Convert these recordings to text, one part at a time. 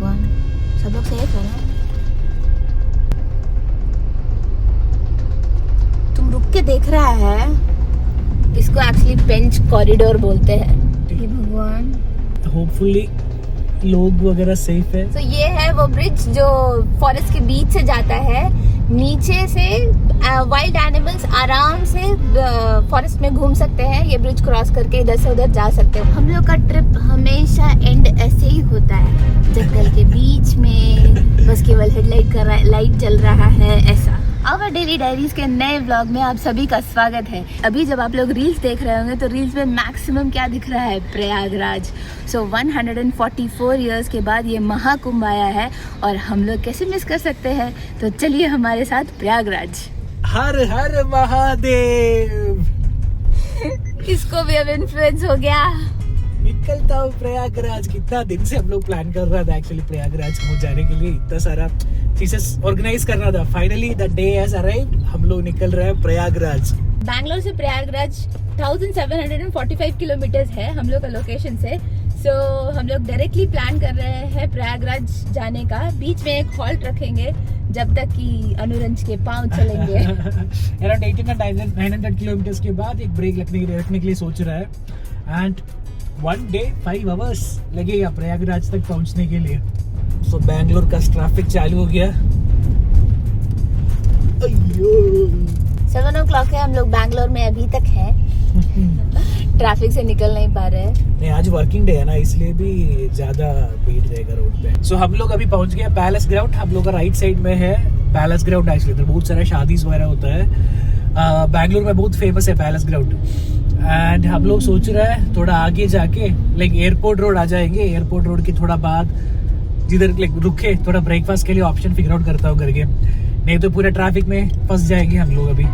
भगवान, सब लोग सेफ है ना? तुम रुक के देख रहा है, इसको एक्चुअली बेंच कॉरिडोर बोलते हैं। ये भगवान, होपफुली लोग वगैरह सेफ है। तो ये है वो ब्रिज जो फॉरेस्ट के बीच से जाता है। नीचे से वाइल्ड एनिमल्स आराम से फॉरेस्ट में घूम सकते हैं। ये ब्रिज क्रॉस करके इधर से उधर जा सकते हैं। हम लोग का ट्रिप हमेशा एंड ऐसे ही होता है, जंगल के बीच में बस केवल हेडलाइट का लाइट जल रहा है, ऐसा। आवर डेली डायरीज के नए व्लॉग में आप सभी का स्वागत है। अभी जब आप लोग रील्स देख रहे होंगे तो रील्स में मैक्सिमम क्या दिख रहा है? प्रयागराज। सो 144 इयर्स के बाद ये महाकुंभ आया है और हम लोग कैसे मिस कर सकते हैं? तो चलिए हमारे साथ प्रयागराज। हर हर महादेव। इसको भी अब इन्फ्लुएंस हो गया। निकलता हूँ प्रयागराज। कितना दिन से हम लोग प्लान कर रहा था एक्चुअली प्रयागराज को जाने के लिए, इतना सारा चीजें ऑर्गेनाइज करना था। Finally the day has arrived, हम लोग निकल रहे हैं प्रयागराज। बैंगलोर से प्रयागराज 1745 किलोमीटर्स है हम लोग का लोकेशन से। सो हम लोग डायरेक्टली प्लान कर रहे हैं प्रयागराज जाने का। बीच में एक हॉल्ट रखेंगे जब तक कि अनुरंज के पांव चलेंगे। अराउंड 1800-900 किलोमीटर्स के बाद एक ब्रेक रखने के लिए सोच रहा है। एंड 1 day 5 hours लगेगा प्रयागराज तक पहुंचने के लिए। सो बैंगलोर का ट्रैफिक चालू हो गया। 7 o'clock है, हम लोग बैंगलोर में अभी तक हैं। ट्रैफिक से निकल नहीं पा रहे हैं। नहीं, आज वर्किंग डे है ना, इसलिए भी ज्यादा भीड़ रहेगा रोड पे। सो हम लोग अभी पहुंच गए पैलेस ग्राउंड। हम लोग का राइट साइड में है पैलेस ग्राउंड। एक्चुअली इधर बहुत सारा शादीज वगैरह होता है। बैंगलोर में बहुत फेमस है पैलेस ग्राउंड। एंड हम लोग सोच रहे हैं थोड़ा आगे जाके लाइक एयरपोर्ट रोड आ जाएंगे। एयरपोर्ट रोड के थोड़ा बाद जिधर लाइक रुके थोड़ा ब्रेकफास्ट के लिए ऑप्शन फिगर आउट करता हूँ करके, नहीं तो पूरे ट्रैफिक में फंस जाएंगे हम लोग अभी।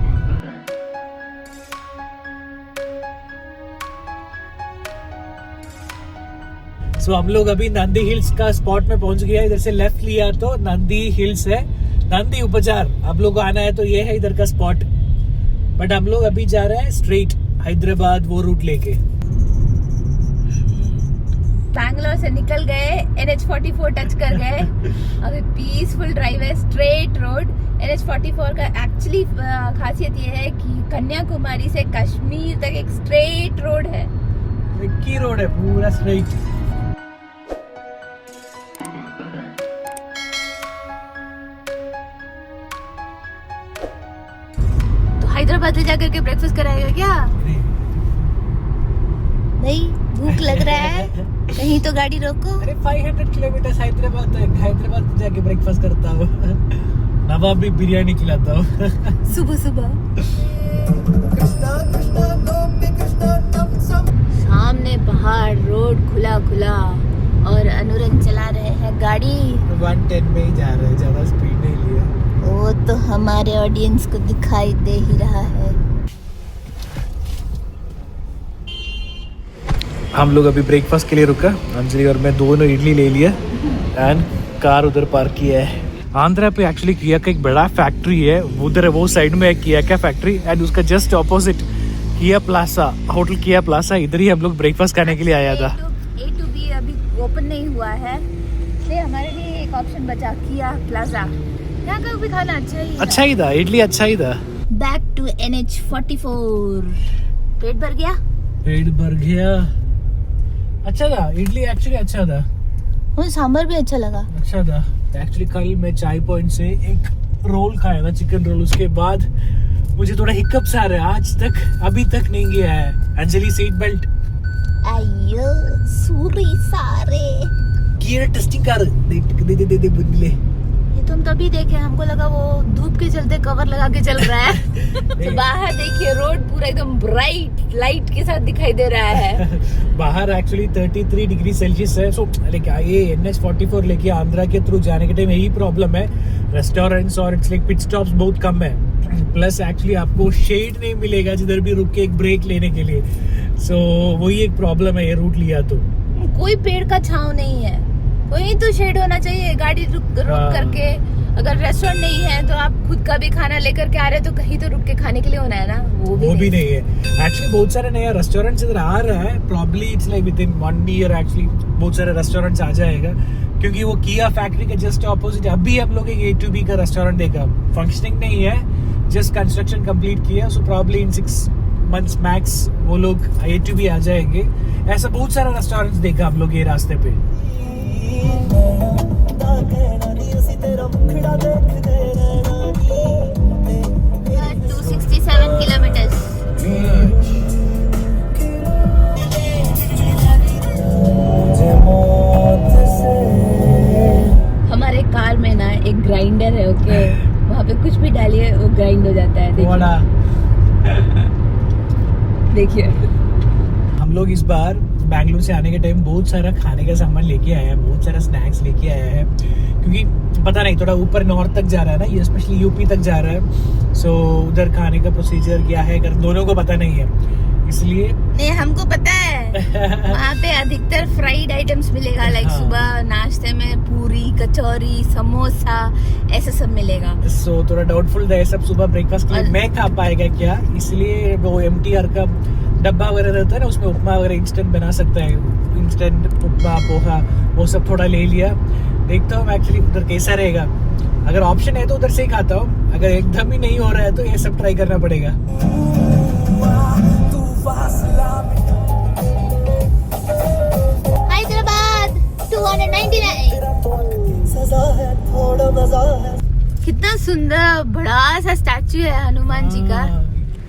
सो हम लोग अभी नंदी हिल्स का स्पॉट में पहुंच गया। इधर से लेफ्ट लिया तो नंदी हिल्स है, नंदी उपचार। आप लोग को आना है तो ये है इधर का स्पॉट। बट हम लोग अभी जा रहे हैं स्ट्रेट हैदराबाद वो रूट लेके। बैंगलोर से निकल गए, NH44 टच कर गए। अभी पीसफुल ड्राइव है, स्ट्रेट रोड। NH44 का एक्चुअली खासियत ये है कि कन्याकुमारी से कश्मीर तक एक स्ट्रेट रोड है। की रोड है पूरा स्ट्रेट। तो हैदराबाद ले जाकर के ब्रेकफास्ट कराएगा क्या? नहीं, भूख लग रहा है। कहीं तो गाड़ी रोको। अरे 500 किलोमीटर हैदराबाद तक, हैदराबाद जाके ब्रेकफास्ट करता हूँ। नवाबी बिरयानी खिलाता हूँ सुबह सुबह। सामने पहाड़, रोड खुला खुला और अनुरंज चला रहे हैं गाड़ी। 110 में ही जा रहे हैं, ज्यादा स्पीड नहीं लिया। वो तो हमारे ऑडियंस को दिखाई दे ही रहा है। हम लोग अभी ब्रेकफास्ट के लिए रुका। अंजलि और मैं दोनों इडली ले लिया एंड कार उधर पार्क किया है। आंध्रा पे एक्चुअली किया का एक बड़ा फैक्ट्री है, उधर वो साइड में है किया का फैक्ट्री। एंड उसका जस्ट ऑपोजिट किया प्लाजा, होटल किया प्लाजा। इधर ही हम लोग ब्रेकफास्ट करने के लिए आया था। A to B अभी ओपन नहीं हुआ है, इसलिए हमारे लिए एक ऑप्शन बचा, किया प्लाजा। यहाँ का भी खाना अच्छा ही था, इडली अच्छा ही था। Back to NH44। पेट भर गया? पेट भर गया। अच्छा था, इडली एक्चुअली अच्छा था। मुझे सांभर भी अच्छा लगा। अच्छा था एक्चुअली। कल मैं चाय पॉइंट से एक रोल खाया था, चिकन रोल। उसके बाद मुझे थोड़ा हिकअप्स आ रहे हैं। आज तक अभी तक नहीं गया है। अंजलि सीट बेल्ट अयो सूरी सारे गियर टेस्टिंग कर दे बुल्ले। ये तो हम तभी देखे, हमको लगा वो धूप के चलते कवर लगा के चल रहा है। तो बाहर देखिए रोड पूरा एकदम ब्राइट लाइट के साथ दिखाई दे रहा है। बाहर एक्चुअली 33 डिग्री सेल्सियस है। सो लेकिन ये NH44 लेके आंध्रा के थ्रू जाने के टाइम यही प्रॉब्लम है, रेस्टोरेंट्स और इट्स लाइक पिट स्टॉप्स बहुत कम है। प्लस एक्चुअली आपको शेड नहीं मिलेगा जिधर भी रुक के एक ब्रेक लेने के लिए। सो वही एक प्रॉब्लम है ये रूट लिया तो। कोई पेड़ का छांव नहीं है, वहीं तो शेड होना चाहिए। गाड़ी रुक करके, अगर रेस्टोरेंट नहीं है तो आप खुद का भी खाना लेकर के आ रहे हैं तो कहीं तो रुक के खाने के लिए होना है ना। वो भी नहीं है। एक्चुअली बहुत सारे नया रेस्टोरेंट्स इधर आ रहा है। Probably it's like with in 1 year actually बहुत सारे रेस्टोरेंट्स आ जाएगा, क्योंकि वो किया फैक्ट्री के जस्ट ऑपोजिट अभी हम लोग एक A2B का रेस्टोरेंट देखा, फंक्शनिंग नहीं है, जस्ट कंस्ट्रक्शन कंप्लीट किया। So probably in 6 months max वो लोग A2B आ जाएंगे। ऐसा बहुत सारा रेस्टोरेंट्स देखा हम लोग ये रास्ते पे। 267 किलोमीटर। हमारे कार में ना एक ग्राइंडर है, ओके, वहाँ पे कुछ भी डालिए वो ग्राइंड हो जाता है। देखिए हम लोग इस बार बैंगलोर से आने के टाइम बहुत सारा खाने का सामान लेके आया है, बहुत सारा स्नैक्स लेके आया है, क्योंकि पता नहीं थोड़ा ऊपर नॉर्थ तक जा रहा है ना, ये स्पेशली यूपी तक जा रहा है। सो उधर खाने का प्रोसीजर क्या है दोनों को पता नहीं है, इसलिए नहीं हमको पता है। वहाँ पे अधिकतर फ्राइड आइटम्स मिलेगा, लाइक सुबह नाश्ते में पूरी, कचौरी, समोसा, ऐसा सब मिलेगा। सो थोड़ा डाउटफुल है सब सुबह ब्रेकफास्ट के लिए मैं खा पाएगा क्या, इसलिए वो MTR का डब्बा वगैरह रहता है ना, उसमें उपमा वगैरह इंस्टेंट बना सकता है, इंस्टेंट उपमा पोहा वो सब थोड़ा ले लिया। देखता हूँ एक्चुअली उधर कैसा रहेगा, अगर ऑप्शन है तो उधर से ही खाता हूँ, अगर एकदम ही नहीं हो रहा है तो ये सब ट्राई करना पड़ेगा। हैदराबाद 299। कितना सुंदर बड़ा सा स्टैचू है हनुमान जी का।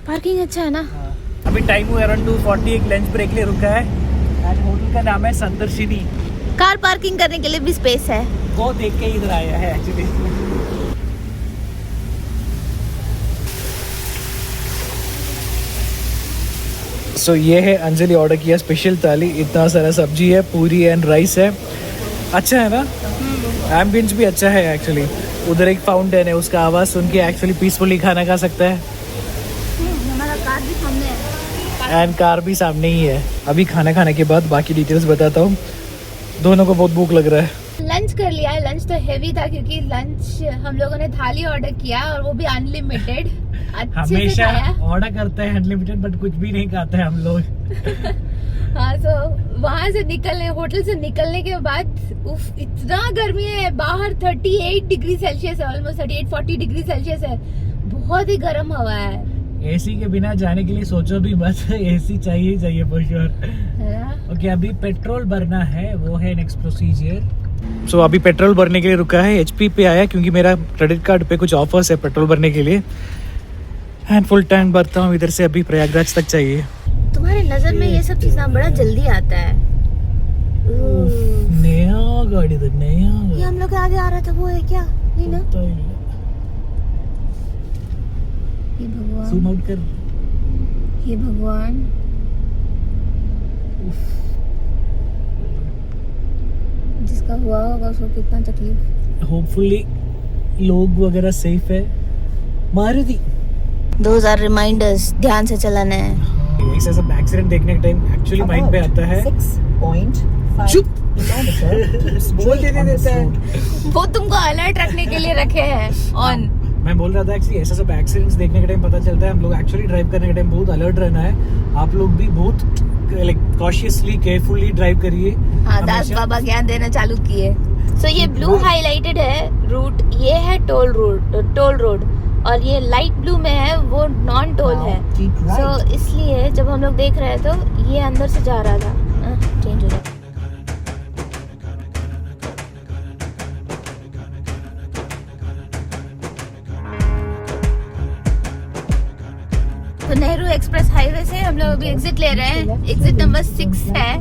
पार्किंग अच्छा है ना। अभी टाइम हुआ अराउंड 2:40, एक लंच ब्रेक लिए रुका है एंड होटल का नाम है संदर्शिनी। कार पार्किंग करने के लिए भी स्पेस है, वो देख के इधर आया है एक्चुअली। सो ये है अंजलि ऑर्डर किया स्पेशल थाली, इतना सारा सब्जी है, पूरी एंड राइस है। अच्छा है ना, एम्बियंस भी अच्छा है एक्चुअली। उधर एक फाउंटेन है, उसका आवाज़ सुन के एक्चुअली पीसफुली खाना खा सकता है। हमारा कार भी सामने है एंड कार भी सामने ही है। अभी खाना खाने के बाद बाकी डिटेल्स बताता हूँ। दोनों को बहुत भूख लग रहा है। लंच कर लिया है, लंच तो हेवी था क्योंकि लंच हम लोगों ने थाली ऑर्डर किया और वो भी अनलिमिटेड। हमेशा ऑर्डर करते हैं अनलिमिटेड बट कुछ भी नहीं खाते हैं हम लोग। हाँ, तो वहाँ से निकलने, होटल से निकलने के बाद उफ, इतना गर्मी है बाहर। 38 डिग्री सेल्सियस है, ऑलमोस्ट 38-40 डिग्री सेल्सियस है, बहुत ही गर्म हवा है। एसी के बिना जाने के लिए सोचो भी मत, एसी चाहिए चाहिए फॉर श्योर। ओके, अभी पेट्रोल भरना है, वो है नेक्स्ट प्रोसीजर। सो अभी पेट्रोल भरने के लिए रुका है, HP पे आया क्योंकि मेरा क्रेडिट कार्ड पे कुछ ऑफर्स है पेट्रोल भरने के लिए। एंड फुल टैंक भरता हूँ इधर से, अभी प्रयागराज तक चाहिए। तुम्हारे नजर में ये सब चीज़ ना बड़ा जल्दी आता है। नया गाड़ी तो नया, ये हम लोग के आगे आ रहा था वो है क्या? नहीं ना, ये भगवान, जूम आउट कर। ये भगवान, जिसका हुआ होगा उसको कितना तकलीफ। होपफुली लोग वगैरह सेफ है। मारुति, Those are reminders, ध्यान से चलाना है। ऐसा सब एक्सीडेंट देखने के टाइम एक्चुअली माइंड पे आता है। चुप बोल देता है, वो तुमको अलर्ट रखने के लिए रखे हैं ऑन। मैं बोल रहा था एक्चुअली ऐसा सब एक्सीडेंट्स देखने के टाइम पता चलता है हम लोग एक्चुअली ड्राइव करने के टाइम बहुत अलर्ट रहना है। आप लोग भी बहुत लाइक कॉशियसली केयरफुली ड्राइव करिए। हाँ, दास बाबा ज्ञान देना चालू किए। सो ये ब्लू हाईलाइटेड है रूट, ये है टोल रोड, और ये लाइट ब्लू में है वो नॉन टोल है। सो इसलिए जब हम लोग देख रहे थे तो ये अंदर से जा रहा था, चेंज हो जाता। तो नेहरू एक्सप्रेस हाईवे से हम लोग अभी एग्जिट ले रहे हैं। एग्जिट नंबर 6 है।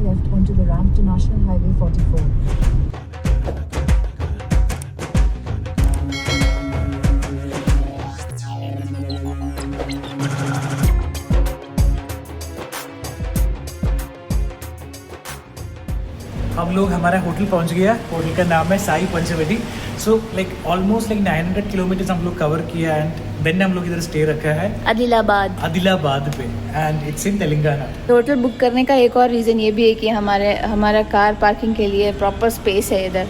हम लोग हमारा होटल पहुंच गया। होटल का नाम है Sai Panchavati. So like almost like 900 kilometre हम लोग कवर किया एंड देन हम लोग इधर स्टे रखा है आदिलाबाद पे and it's in Telangana. Hotel book करने का एक और रीज़न ये भी है कि हमारा कार पार्किंग के लिए प्रॉपर स्पेस है इधर।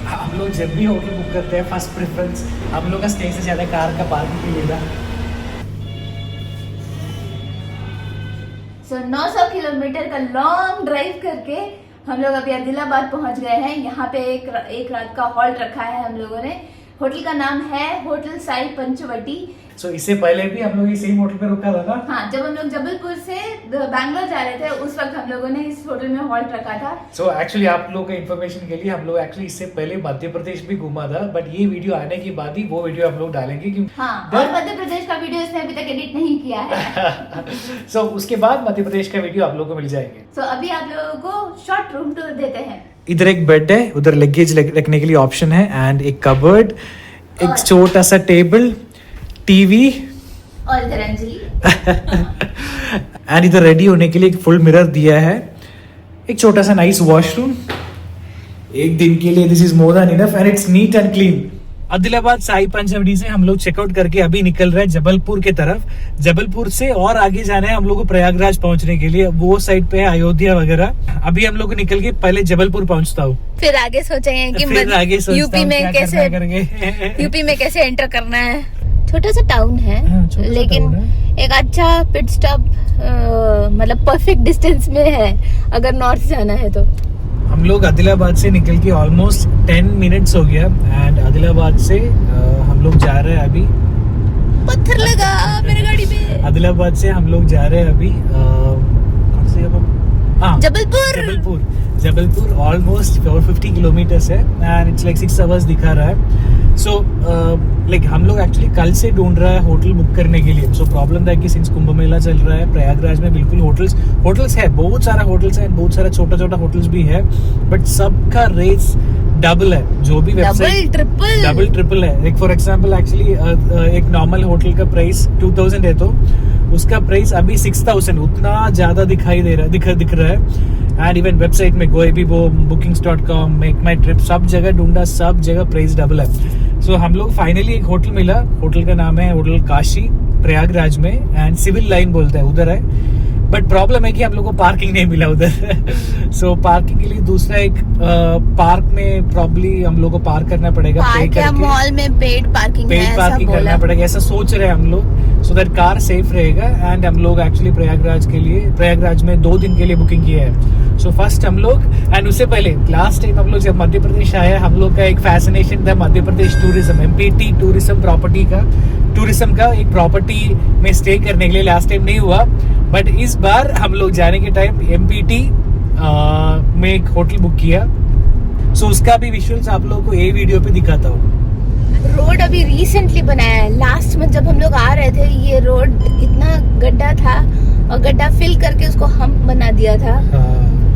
हम लोग जब भी होटल बुक करते हैं फर्स्ट प्रेफरेंस हम लोग का स्टे से ज़्यादा कार का पार्किंग के लिए था। सो 900 किलोमीटर का लॉन्ग ड्राइव करके हम लोग अभी आदिलाबाद पहुंच गए हैं। यहाँ पे एक रात का हॉल्ट रखा है हम लोगों ने। होटल का नाम है होटल साई पंचवटी। सो इससे पहले भी हम लोग इसी होटल पे रुका था ना? हाँ, जब हम लोग जबलपुर से बैंगलोर जा रहे थे उस वक्त हम लोगों ने इस होटल में हॉल्ट रखा था। सो एक्चुअली आप लोगों के इन्फॉर्मेशन के लिए हम लोग एक्चुअली इससे पहले मध्य प्रदेश भी घूमा था, बट ये वीडियो आने के बाद ही वो वीडियो हम लोग डालेंगे क्योंकि हाँ, और मध्य प्रदेश का वीडियो इसने अभी तक एडिट नहीं किया है। सो उसके बाद मध्य प्रदेश का वीडियो आप लोगों को मिल जाएंगे। सो अभी आप लोगों को शॉर्ट रूम टूर देते हैं। इधर एक बेड है, उधर लगेज रखने के लिए ऑप्शन है, एंड एक कबर्ड, एक छोटा सा टेबल, टीवी, और इधर अंजलि। एंड इधर रेडी होने के लिए एक फुल मिरर दिया है, एक छोटा सा नाइस वॉशरूम। एक दिन के लिए this is more than enough and it's neat and clean. Adilabad Sai Panchavati से हम लोग चेकआउट करके अभी निकल रहे हैं जबलपुर के तरफ। जबलपुर से और आगे जाना है हम लोग को प्रयागराज पहुंचने के लिए, वो साइड पे है अयोध्या वगैरह। अभी हम लोग निकल के पहले जबलपुर पहुंचता हूँ, फिर आगे सोचेंगे कि फिर आगे यूपी में कैसे यूपी में कैसे एंटर करना है। छोटा सा टाउन है, हाँ, लेकिन एक अच्छा पिट स्टॉप मतलब परफेक्ट डिस्टेंस में है अगर नॉर्थ जाना है तो। हम लोग आदिलाबाद से निकल के ऑलमोस्ट 10 मिनट्स हो गया एंड आदिलाबाद से हम लोग जा रहे हैं अभी। पत्थर लगा मेरे गाड़ी में। आदिलाबाद से हम लोग जा रहे हैं अभी कौन से जबलपुर ऑलमोस्ट 450 किलोमीटर्स है एंड इट्स लाइक 6 आवर्स दिखा रहा है। सो लाइक हम लोग एक्चुअली कल से ढूंढ रहा है होटल बुक करने के लिए। सो प्रॉब्लम था कि सिंस कुंभ मेला चल रहा है प्रयागराज में बिल्कुल होटल्स है, बहुत सारा होटल्स है, बहुत सारा छोटा छोटा होटल्स भी है, बट सबका रेट्स डबल है। जो भी वेबसाइट डबल ट्रिपल है। लाइक फॉर एग्जांपल एक्चुअली एक नॉर्मल होटल का प्राइस 2000 है तो उसका प्राइस अभी 6000, उतना ज्यादा दिख रहा है। एंड इवन वेबसाइट में गोइबिबो, bookings.com, मेक माई ट्रिप, सब जगह ढूंढा, सब जगह प्राइस डबल है। सो हम लोग फाइनली एक होटल मिला, होटल का नाम है होटल काशी, प्रयागराज में, एंड सिविल लाइन बोलते हैं उधर है। बट प्रॉब्लम है कि हम लोग को पार्किंग नहीं मिला उधर। सो पार्किंग के लिए दूसरा एक पार्क में प्रॉब्ली हम लोग को पार्क करना पड़ेगा, पे करके मॉल में पेड पार्किंग करना पड़ेगा, ऐसा सोच रहे हैं हम लोग, सो दैट कार सेफ रहेगा। एंड हम लोग एक्चुअली प्रयागराज में 2 दिन के लिए बुकिंग किया है। सो फर्स्ट हम लोग, एंड उससे पहले लास्ट टाइम हम लोग जब मध्य प्रदेश आया, हम लोग का एक फैसिनेशन था Madhya Pradesh tourism, empty tourism का एक प्रॉपर्टी में स्टे करने के लिए। लास्ट टाइम नहीं हुआ, बट इस बार हम लोग जाने के टाइम एमपीटी में एक होटल बुक किया। सो उसका भी विजुअल्स आप लोगों को ये वीडियो पे दिखाता हूँ। रोड अभी रिसेंटली बनाया है। लास्ट में जब हम लोग आ रहे थे ये रोड इतना गड्ढा था और गड्ढा फिल करके उसको हम्प बना दिया था।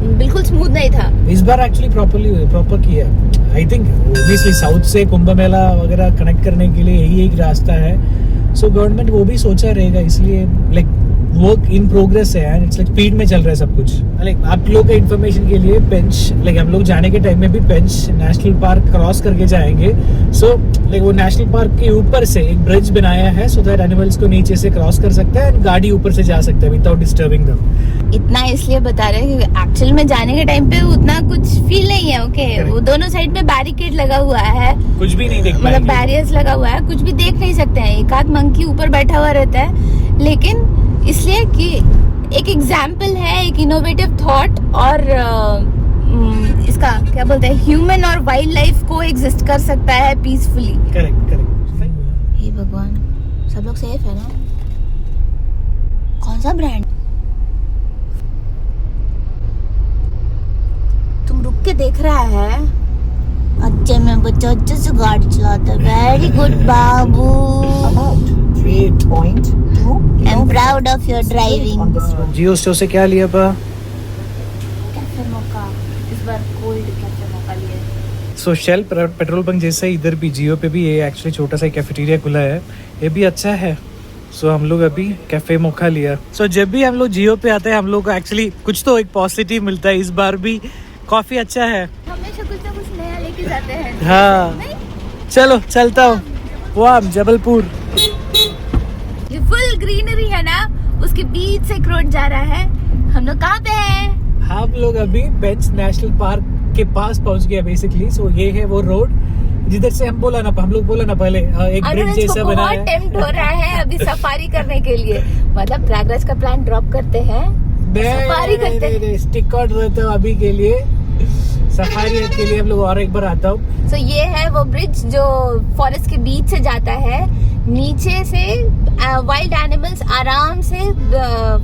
बिल्कुल स्मूथ नहीं था। इस बार एक्चुअली प्रॉपर किया। आई थिंक ऑब्वियसली साउथ से कुंभ मेला वगैरह कनेक्ट करने के लिए यही एक रास्ता है। सो गवर्नमेंट वो भी सोचा रहेगा, इसलिए लाइक वर्क इन प्रोग्रेस है एंड इट्स लाइक स्पीड में चल रहा है सब कुछ। लाइक आप लोग के इन्फॉर्मेशन के लिए पेंच, लाइक हम लोग जाने के टाइम में भी पेंच नेशनल पार्क क्रॉस करके जाएंगे। सो लाइक वो नेशनल पार्क के ऊपर से एक ब्रिज बनाया है सो दैट एनिमल्स को नीचे से क्रॉस कर सकता है एंड गाड़ी ऊपर से जा सकता है विदाउट डिस्टर्बिंग देम। इतना इसलिए बता रहे हैं क्योंकि एक्चुअल में जाने के टाइम पे उतना कुछ फील नहीं है। ओके, वो दोनों साइड में बैरिकेड लगा हुआ है, कुछ भी नहीं देख मतलब बैरियर्स लगा हुआ है, कुछ भी देख नहीं सकते हैं। एक आध मंकी ऊपर बैठा हुआ रहता है, लेकिन इसलिए कि एक एग्जाम्पल है, एक इनोवेटिव थॉट, और इसका क्या बोलते हैं, ह्यूमन और वाइल्ड लाइफ को एग्जिस्ट कर सकता है पीसफुली। करेक्ट। हे भगवान, सब लोग सेफ है ना? कौन सा ब्रांड? तुम रुक के देख रहा है? अच्छे में बच्चा अच्छे से गाड़ी चलाता है। Very good Babu. I am proud of your driving. Jio store से क्या लिया बा? कैफे मोका, इस बार कोल्ड कैफे मोका लिया। सो शेल पेट्रोल पंप जैसे इधर भी जियो पे भी ये एक्चुअली छोटा सा कैफेटेरिया खुला है, ये भी अच्छा है। सो हम लोग अभी कैफे मोका लिया। सो जब भी हम लोग जियो पे आते हैं हम लोग को एक्चुअली कुछ तो एक पॉजिटिव मिलता है। इस बार भी कॉफी अच्छा है, हमेशा कुछ ना कुछ नया लेके जाते हैं। हाँ, चलो चलता हूँ वाह जबलपुर। ये फुल ग्रीनरी है ना, उसके बीच से एक रोड जा रहा है। हम लोग कहाँ पे हैं? हम लोग अभी बेंच नेशनल पार्क के पास पहुंच गए बेसिकली। सो ये है वो रोड जिधर से हम लोग बोला ना पहले एक ब्रिज जैसा बना है। टेम्प्ट हो रहा है अभी सफारी करने के लिए, मतलब प्रयागराज का प्लान ड्रॉप करते हैं, सफारी करते हैं। स्टिक आउट रहता है अभी के लिए। सफारी के लिए हम लोग और एक बार आता हूँ। So, ये है वो ब्रिज जो फॉरेस्ट के बीच से जाता है। नीचे से वाइल्ड एनिमल्स आराम से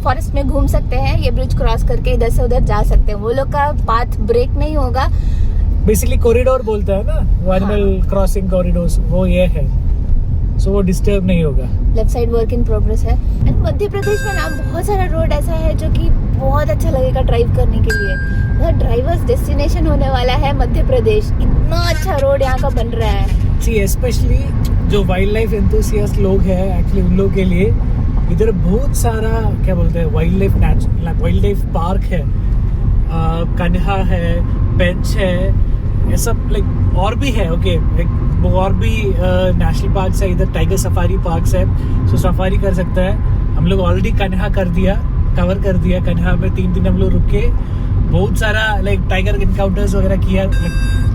फॉरेस्ट में घूम सकते हैं। ये ब्रिज क्रॉस करके इधर से उधर जा सकते हैं। वो लोग का पाथ ब्रेक नहीं होगा। बेसिकली कॉरिडोर बोलता है ना, वो एनिमल क्रॉसिंग कॉरिडोर्स, वो ये है। सो वो डिस्टर्ब नहीं होगा। Left side work in progress है। मध्य प्रदेश में ना बहुत सारा रोड ऐसा है जो कि बहुत अच्छा लगेगा ड्राइव करने के लिए। मतलब ड्राइवर्स डेस्टिनेशन होने वाला है मध्य प्रदेश। इतना अच्छा रोड यहाँ का बन रहा है। सी स्पेशली जो वाइल्ड लाइफ एंथुसियास्ट लोग हैं, एक्चुअली उन लोग के लिए इधर बहुत सारा क्या बोलते हैं वाइल्ड लाइफ पार्क है, कन्हा है, बेंच है, ये सब लाइक और भी है। ओके वो और भी नेशनल पार्क है। इधर टाइगर सफारी पार्क है, सो सफारी कर सकता है। हम लोग ऑलरेडी कन्हा कवर कर दिया। कन्हा में 3 दिन हम लोग रुके, बहुत सारा लाइक टाइगर इनकाउंटर्स वगैरह किया।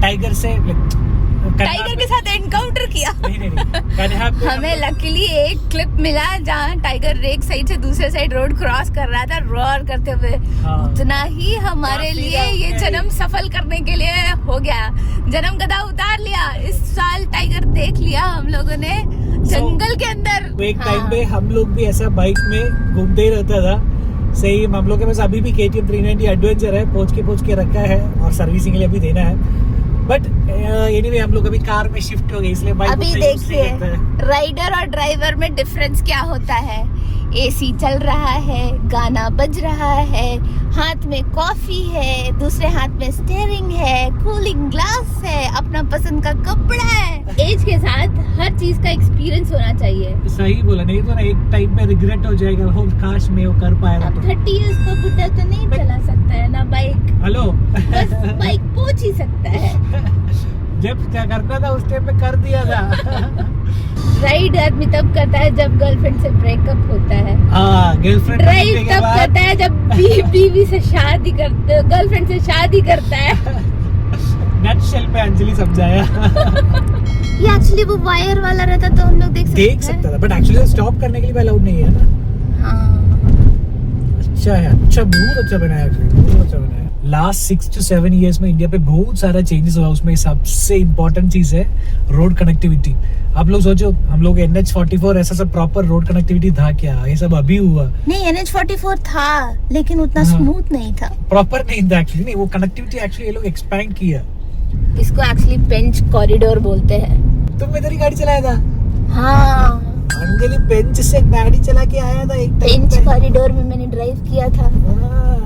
टाइगर के साथ एनकाउंटर किया। नहीं कन्हा पे हमें लकीली एक क्लिप मिला जहाँ टाइगर एक साइड से दूसरे साइड रोड क्रॉस कर रहा था रोर करते हुए। उतना ही हमारे लिए ये जन्म सफल करने के लिए हो गया। जन्म गदा उतार लिया। इस साल टाइगर देख लिया हम लोगों ने जंगल के अंदर। एक टाइम पे हम लोग भी ऐसा बाइक में घूमते ही रहता था। सही हम लोग के पास अभी भी KTM 390 एडवेंचर है, पोंछ के रखा है और सर्विसिंग के लिए अभी देना है। बट एनीवे हम लोग अभी कार में शिफ्ट हो गए, इसलिए बाइक अभी देखिए राइडर और ड्राइवर में डिफरेंस क्या होता है। AC चल रहा है, गाना बज रहा है, हाथ में कॉफी है, दूसरे हाथ में स्टीयरिंग है, कूलिंग ग्लास है, अपना पसंद का कपड़ा है। एज के साथ हर चीज का एक्सपीरियंस होना चाहिए। सही बोला, नहीं तो ना एक टाइम पे रिग्रेट हो जाएगा, हो काश मैं वो कर पाया। अब 30 इयर्स का बुढ़ा तो नहीं चला सकता है ना बाइक। हेलो बस बाइक पहुंच ही सकता है। जब क्या करना था उस टाइम पे कर दिया था। राइड आदमी तब करता है जब गर्लफ्रेंड से ब्रेकअप होता है। गर्लफ्रेंड ड्राइव तब करता है जब बीवी से शादी करते, गर्लफ्रेंड से शादी करता है। नटशेल पे अंजलि समझाया। ये एक्चुअली वो वायर वाला रहता तो हम लोग देख सकता था, बट एक्चुअली स्टॉप करने के लिए अलाउड नहीं है ना। हाँ। अच्छा है, अच्छा बहुत अच्छा बनाया, बहुत अच्छा बनाया। लास्ट 6 to 7 years में इंडिया पे बहुत सारा चेंजेस हुआ। उसमें सबसे इम्पोर्टेंट चीज है रोड कनेक्टिविटी। आप लोग सोचो, हम लोग NH44 ऐसा सब प्रॉपर रोड कनेक्टिविटी था क्या? ये सब अभी हुआ। नहीं NH44 था लेकिन उतना स्मूथ नहीं था, प्रॉपर नहीं था एक्चुअली। नहीं वो कनेक्टिविटी एक्चुअली ये लोग एक्सपैंड किया। इसको एक्चुअली पेंच कॉरिडोर बोलते हैं। तुम इधर ही गाड़ी चलाया था? हाँ अंजलि पेंच से गाड़ी चला के आया था एक टाइम पेंच कॉरिडोर में मैंने ड्राइव किया था।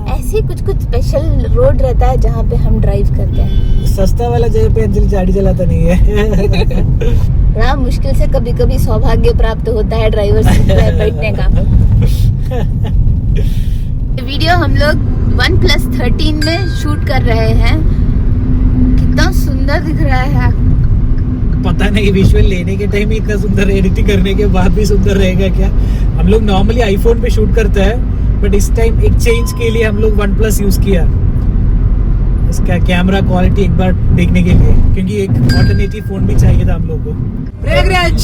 ऐसे कुछ स्पेशल रोड रहता है जहाँ पे हम ड्राइव करते हैं। सस्ता वाला जगह पे अंजलि गाड़ी चलाता नहीं है। बड़ा मुश्किल से कभी कभी सौभाग्य प्राप्त होता है ड्राइवर सीट पे बैठने का। वीडियो हम लोग 1+13 में शूट कर रहे हैं। कितना सुंदर दिख रहा है। पता नहीं विजुअल लेने के टाइम इतना सुंदर, एडिटिंग करने के बाद भी सुंदर रहेगा क्या? हम लोग नॉर्मली आईफोन पे शूट करते हैं, बट इस टाइम एक चेंज के लिए हम लोग OnePlus यूज किया इसका कैमरा क्वालिटी एक बार देखने के लिए, क्योंकि एक ऑल्टरनेटिव फोन भी चाहिए था हम लोग को। प्रयागराज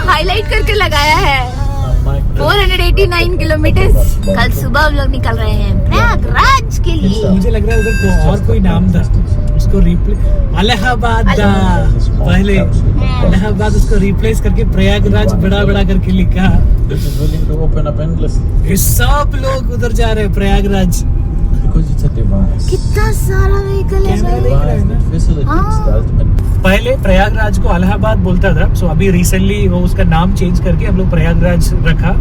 हाईलाइट करके लगाया है। 489 किलोमीटर। कल सुबह हम लोग निकल रहे हैं प्रयागराज के लिए। मुझे लग रहा है उधर और कोई नाम था, उसको इलाहाबाद पहले इलाहाबाद उसको रिप्लेस करके प्रयागराज बड़ा करके लिखा। सब लोग उधर जा रहे हैं प्रयागराज। कितना सारा व्हीकल है। पहले प्रयागराज को इलाहाबाद बोलता था, सो अभी रिसेंटली वो उसका नाम चेंज करके हम लोग प्रयागराज रखा।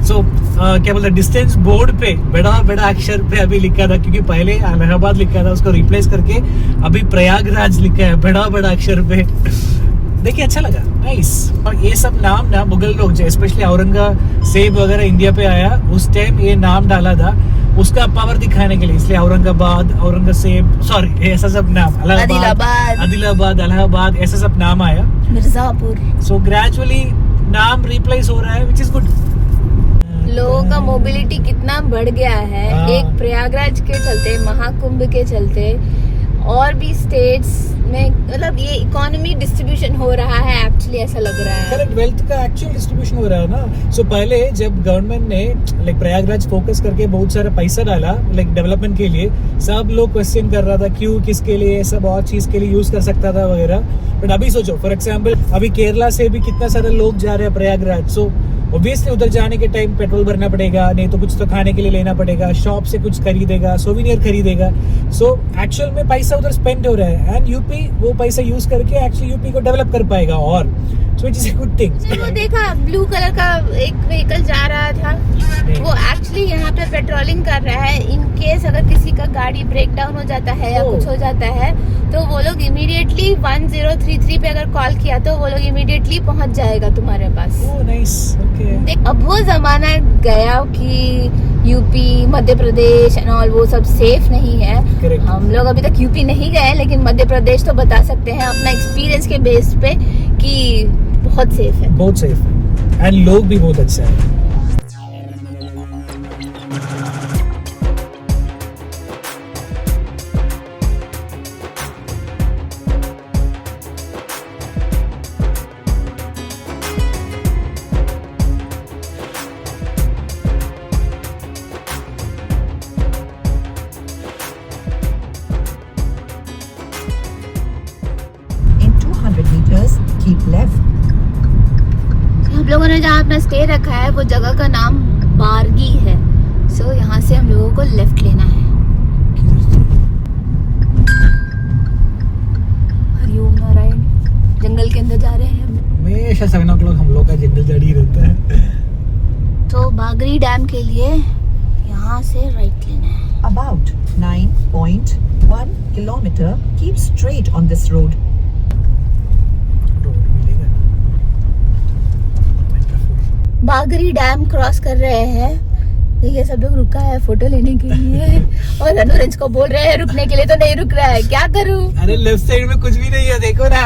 सो क्या बोलते हैं, डिस्टेंस बोर्ड पे बड़ा अक्षर पे अभी लिखा था, क्योंकि पहले इलाहाबाद लिखा था, उसको रिप्लेस करके अभी प्रयागराज लिखा है बड़ा अक्षर पे। देखिए अच्छा लगा, नाइस। और ये सब नाम ना मुगल लोग, स्पेशली औरंगजेब वगैरह इंडिया पे आया उस टाइम ये नाम डाला था उसका पावर दिखाने के लिए, इसलिए औरंगाबाद, औरंगजेब, सॉरी ऐसा सब नाम, आदिलाबाद, इलाहाबाद ऐसा सब नाम आया, मिर्जापुर। सो ग्रेजुअली नाम रिप्लेस हो रहा है, विच इज गुड। लोगों का मोबिलिटी कितना बढ़ गया है। एक प्रयागराज के चलते, महाकुंभ के चलते, और भी स्टेट्स में, मतलब ये इकोनॉमी डिस्ट्रीब्यूशन हो रहा है एक्चुअली, ऐसा लग रहा है। करेक्ट, वेल्थ का एक्चुअल डिस्ट्रीब्यूशन हो रहा है ना। सो पहले जब गवर्नमेंट ने लाइक प्रयागराज फोकस करके बहुत सारा पैसा डाला लाइक डेवलपमेंट के लिए, सब लोग क्वेश्चन कर रहा था क्यों, किसके लिए, सब और चीज के लिए यूज कर सकता था वगैरह। बट अभी सोचो, फॉर एग्जाम्पल अभी केरला से भी कितना सारा लोग जा रहे हैं प्रयागराज। सो ऑब्वियसली उधर जाने के टाइम पेट्रोल भरना पड़ेगा, नहीं तो कुछ तो खाने के लिए लेना पड़ेगा, शॉप से कुछ खरीदेगा, सोविनियर खरीदेगा। सो एक्चुअल में पैसा उधर स्पेंड हो रहा है एंड यूपी वो पैसा यूज करके एक्चुअली यूपी को डेवलप कर पाएगा। और so it is a good thing. वो देखा ब्लू कलर का एक व्हीकल जा रहा था, वो एक्चुअली यहाँ पे पेट्रोलिंग कर रहा है। इन केस अगर किसी का गाड़ी ब्रेक डाउन हो जाता है या कुछ हो जाता है तो वो लोग इमीडिएटली 1033 पे अगर कॉल किया तो वो लोग इमीडिएटली पहुंच जाएगा तुम्हारे पास। Oh nice, okay. अब वो जमाना गया कि UP, Madhya Pradesh and all वो सब सेफ नहीं है। Correct. हम लोग अभी तक यूपी नहीं गए, लेकिन मध्य प्रदेश तो बता सकते हैं अपना एक्सपीरियंस के बेस पे कि बहुत सेफ है। बहुत सेफ एंड लोग भी बहुत अच्छा है। keep left. हम लोगों ने जहाँ अपना स्टे रखा है वो जगह का नाम बारगी है। सो यहाँ से हम लोगों को लेफ्ट लेना है। हरिओम नारायण, जंगल के अंदर जा रहे हैं हम। हमेशा 7 o'clock हम लोग का जंगल जारी रहता है। तो बागरी डैम के लिए यहाँ से राइट लेना है। About 9.1 kilometer. Keep straight on this road. Bagri dam cross कर रहे हैं। देखिए सब लोग रुका है फोटो लेने के लिए और अनुरंज को बोल रहे हैं रुकने के लिए, तो नहीं रुक रहा है। क्या करूं? अरे लेफ्ट साइड में कुछ भी नहीं है, देखो ना।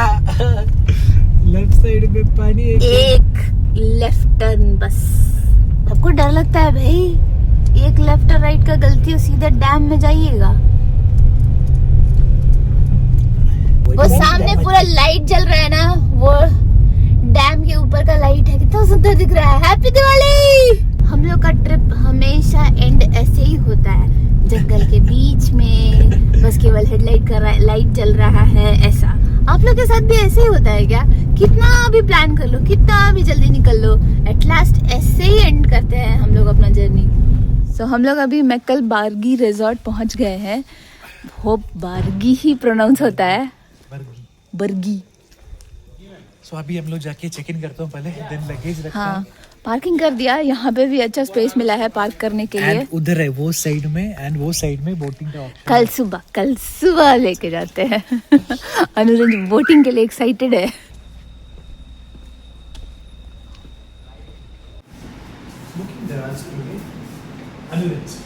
लेफ्ट साइड में पानी है। एक लेफ्ट टर्न बस। सबको डर लगता है भाई, एक लेफ्ट और राइट का गलती हो सीधे डैम में जाइएगा। वो सामने पूरा लाइट जल रहा है ना, वो डैम के ऊपर का लाइट है, कितना सुंदर दिख रहा है। हैप्पी दिवाली। हम लोग का ट्रिप हमेशा एंड ऐसे ही होता है, जंगल के बीच में बस केवल हेडलाइट का लाइट जल रहा है। ऐसा आप लोग के साथ भी ऐसे ही होता है क्या? कितना भी प्लान कर लो, कितना भी जल्दी निकल लो, एट लास्ट ऐसे ही एंड करते हैं हम लोग अपना जर्नी। सो हम लोग अभी मैकल बारगी रिजॉर्ट पहुंच गए हैं। होप बारगी ही प्रोनाउंस होता है, बरगी। सो अभी हम लोग जाके चेक इन करते हैं पहले, देन लगेज रखते हैं। हाँ, पार्किंग कर दिया। यहाँ पे भी अच्छा स्पेस मिला है पार्क करने के लिए। उधर है वो साइड में, एंड वो साइड में बोटिंग का ऑप्शन। कल सुबह लेके जाते हैं। अनुरंज बोटिंग के लिए एक्साइटेड है। अनुरंज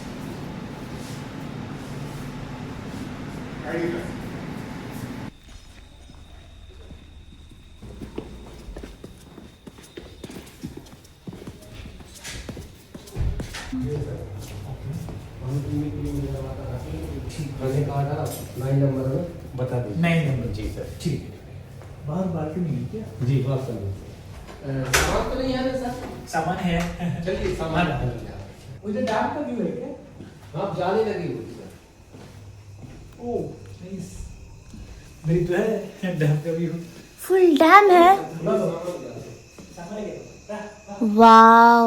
बता दें। 9 नंबर जी सर, ठीक है। बाहर बालकनी है क्या? जी बात सामान तो नहीं है ना सर? सामान है। चलिए सामान उधर डैम का व्यू है क्या? आप जाने लगी हुई सर। Oh nice. मेरी तो है डैम का व्यू। फुल डैम है। वाव।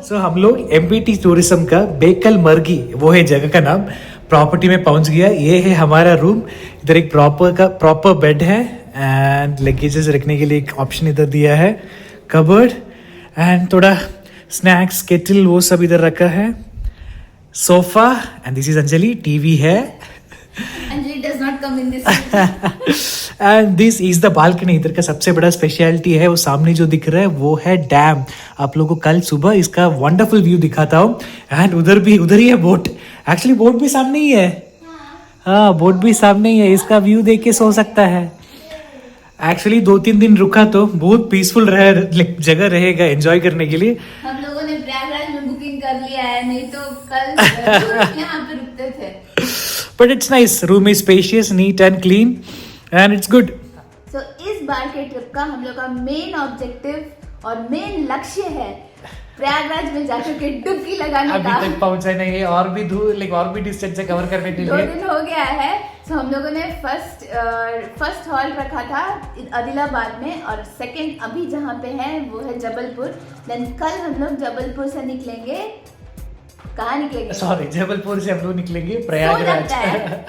सो हम लोग एमपीटी टूरिज्म का बेकल मर्गी, वो है जगह का नाम, प्रॉपर्टी में पहुंच गया। ये है हमारा रूम। इधर एक प्रॉपर बेड है एंड लगेजेस रखने के लिए एक ऑप्शन इधर दिया है, कबर्ड एंड थोड़ा स्नैक्स, केटल, वो सब इधर रखा है। Sofa and this is Anjali. TV है। Anjali does not come in this. And this is the balcony. इधर का सबसे बड़ा स्पेशलिटी है वो सामने जो दिख रहा है वो है डैम। आप लोगों को कल सुबह इसका वंडरफुल व्यू दिखाता हूँ। एंड उधर ही है बोट। एक्चुअली बोट भी सामने ही है। हाँ, बोट भी सामने ही है। इसका व्यू देख के सो सकता है। एक्चुअली 2-3 दिन रुका तो बहुत पीसफुल जगह रहेगा एंजॉय करने के लिए। हम लोगों ने प्रयागराज में बुकिंग कर लिया है, नहीं तो कल यहाँ पे रुकते थे। But it's nice. Room is spacious, neat and clean, and it's good. So इस बार के ट्रिप का हम लोग का मेन ऑब्जेक्टिव और मेन लक्ष्य है प्रयागराज में जाकर के डुबकी लगाने अभी का। तक पहुंचा नहीं है, और भी दूर, लाइक और भी डिस्टेंस है कवर करने के 2 लिए। दिन हो गया है। तो हम लोगों ने फर्स्ट हॉल रखा था आदिलाबाद में, और सेकंड अभी जहाँ पे है वो है जबलपुर। देन कल हम लोग जबलपुर से निकलेंगे। कहाँ निकलेंगे? सॉरी, जबलपुर से हम लोग निकलेंगे लगता प्रयागराज। है।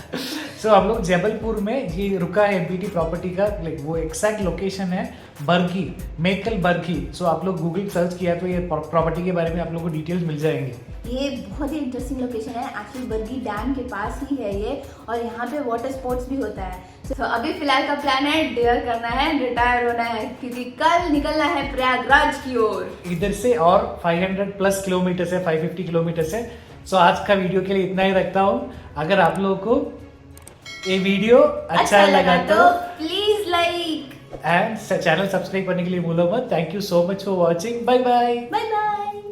सो हम लोग जबलपुर में, ये रुका है एमपीटी प्रॉपर्टी का, लाइक वो एग्जैक्ट लोकेशन है बरगी, मेकल बरगी। सो आप लोग गूगल सर्च किया तो ये प्रॉपर्टी के बारे में आप लोगों को डिटेल्स मिल जाएंगे। ये बहुत ही इंटरेस्टिंग लोकेशन है, एक्चुअली बरगी डैम के पास ही है ये, और यहाँ पे वाटर स्पोर्ट्स भी होता है। तो अभी फिलहाल का प्लान है डेयर करना है, रिटायर होना है, क्योंकि कल निकलना है प्रयागराज की ओर। इधर से और 500 प्लस किलोमीटर है, 550 किलोमीटर है। सो आज का वीडियो के लिए इतना ही रखता हूँ। अगर आप लोगों को ये वीडियो अच्छा लगा तो please like and channel subscribe करने के लिए भूलो मत। Thank you so much for watching. Bye bye. Bye bye.